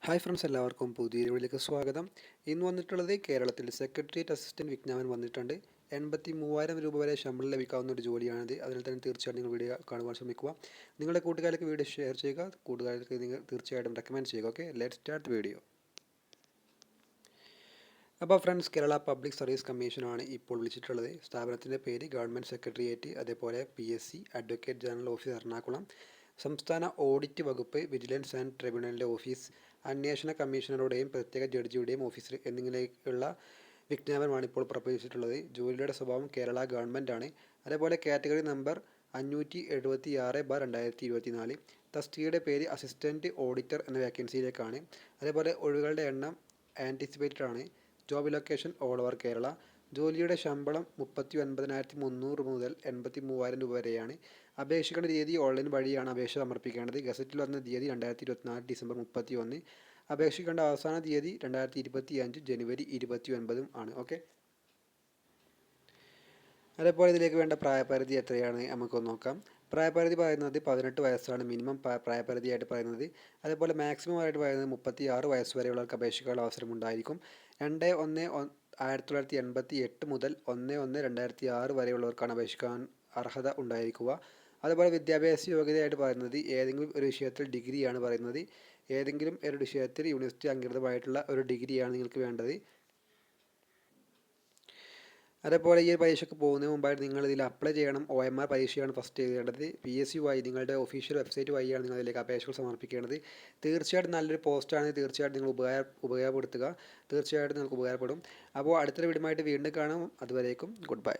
Hi friends, എല്ലാവർക്കും പുതിയ വീഡിയോയിലേക്ക് സ്വാഗതം. ഇന്ന് വന്നിട്ടുള്ളത് കേരളത്തിൽ സെക്രട്ടേറിയറ്റ് അസിസ്റ്റൻറ്റ് വിജ്ഞാപനം വന്നിട്ടുണ്ട്. 83,000 രൂപ വരെ ശമ്പളം ലഭിക്കാവുന്ന ഒരു ജോലിയാണിത്. അതിനാൽ തന്നെ തീർച്ചയായിട്ടും നിങ്ങൾ വീഡിയോ കാണുവാൻ ശ്രമിക്കുക. നിങ്ങളുടെ കൂട്ടുകാർക്ക് വീഡിയോ ഷെയർ ചെയ്യുക, കൂട്ടുകാർക്ക് നിങ്ങൾ തീർച്ചയായിട്ടും റെക്കമെൻഡ് ചെയ്യുക. Okay, let start video. അപ്പോൾ ഫ്രണ്ട്സ്, കേരള പബ്ലിക് സർവീസ് കമ്മീഷനാണ് ഇപ്പോൾ വിളിച്ചിട്ടുള്ളത്. സ്ഥാപനത്തിൻ്റെ പേര് ഗവൺമെൻറ് സെക്രട്ടേറിയറ്റ്, അതേപോലെ PSC advocate general office Ernakulam, സംസ്ഥാന ഓഡിറ്റ് വകുപ്പ്, വിജിലൻസ് ആൻഡ് ട്രിബ്യൂണലിൻ്റെ ഓഫീസ്, അന്വേഷണ കമ്മീഷണറുടെയും പ്രത്യേക ജഡ്ജിയുടെയും ഓഫീസർ എന്നിങ്ങനെയുള്ള വിജ്ഞാപനമാണ് ഇപ്പോൾ പുറപ്പെടുവിച്ചിട്ടുള്ളത്. ജോലിയുടെ സ്വഭാവം കേരള ഗവൺമെൻറ് ആണ്. അതേപോലെ കാറ്റഗറി നമ്പർ 576/2024. തസ്തികയുടെ പേര് അസിസ്റ്റൻറ്റ് ഓഡിറ്റർ എന്ന വേക്കൻസിയിലേക്കാണ്. അതേപോലെ ഒഴിവുകളുടെ എണ്ണം ആൻറ്റിസിപ്പേറ്റഡ് ആണ്. Job location all over Kerala. ജോലിയുടെ ശമ്പളം 39,300 മുതൽ 83,000 രൂപ വരെയാണ്. അപേക്ഷിക്കേണ്ട തീയതി ഓൺലൈൻ വഴിയാണ് അപേക്ഷ സമർപ്പിക്കേണ്ടത്. ഗസറ്റിൽ വന്ന തീയതി 2024 ഡിസംബർ 31. അപേക്ഷിക്കേണ്ട അവസാന തീയതി 2025 ജനുവരി 29 ആണ്. ഓക്കെ, അതേപോലെ ഇതിലേക്ക് വേണ്ട പ്രായപരിധി എത്രയാണ് നമുക്കൊന്ന് നോക്കാം. പ്രായപരിധി പറയുന്നത് 18 വയസ്സാണ് മിനിമം പ്രായപരിധിയായിട്ട് പറയുന്നത്. അതേപോലെ മാക്സിമം ആയിട്ട് പറയുന്നത് 36 വയസ്സ് വരെയുള്ളവർക്ക് അപേക്ഷിക്കാനുള്ള അവസരമുണ്ടായിരിക്കും. 2/1/1988 മുതൽ 1/1/2006 വരെയുള്ളവർക്കാണ് അപേക്ഷിക്കാൻ അർഹത ഉണ്ടായിരിക്കുക. അതുപോലെ വിദ്യാഭ്യാസ യോഗ്യതയായിട്ട് പറയുന്നത് ഏതെങ്കിലും ഒരു വിഷയത്തിൽ ഡിഗ്രിയാണ് പറയുന്നത്. ഏതെങ്കിലും ഒരു വിഷയത്തിൽ യൂണിവേഴ്സിറ്റി അംഗീകൃതമായിട്ടുള്ള ഒരു ഡിഗ്രിയാണ് നിങ്ങൾക്ക് വേണ്ടത്. അതേപോലെ ഈ പരീക്ഷയ്ക്ക് പോകുന്നതിന് മുമ്പായിട്ട് നിങ്ങൾ ഇതിൽ അപ്ലൈ ചെയ്യണം. OMR പരീക്ഷയാണ് ഫസ്റ്റ് എഴുതേണ്ടത്. PSC വഴി നിങ്ങളുടെ ഒഫീഷ്യൽ വെബ്സൈറ്റ് വഴിയാണ് നിങ്ങൾ അതിലേക്ക് അപേക്ഷകൾ സമർപ്പിക്കേണ്ടത്. തീർച്ചയായിട്ടും നല്ലൊരു പോസ്റ്റാണ്. തീർച്ചയായിട്ടും നിങ്ങൾ ഉപയോഗപ്പെടുത്തുക. തീർച്ചയായിട്ടും നിങ്ങൾക്ക് ഉപകാരപ്പെടും. അപ്പോൾ അടുത്തൊരു വീഡിയോയുമായിട്ട് വീണ്ടും കാണാം. അതുവരേക്കും ഗുഡ് ബൈ.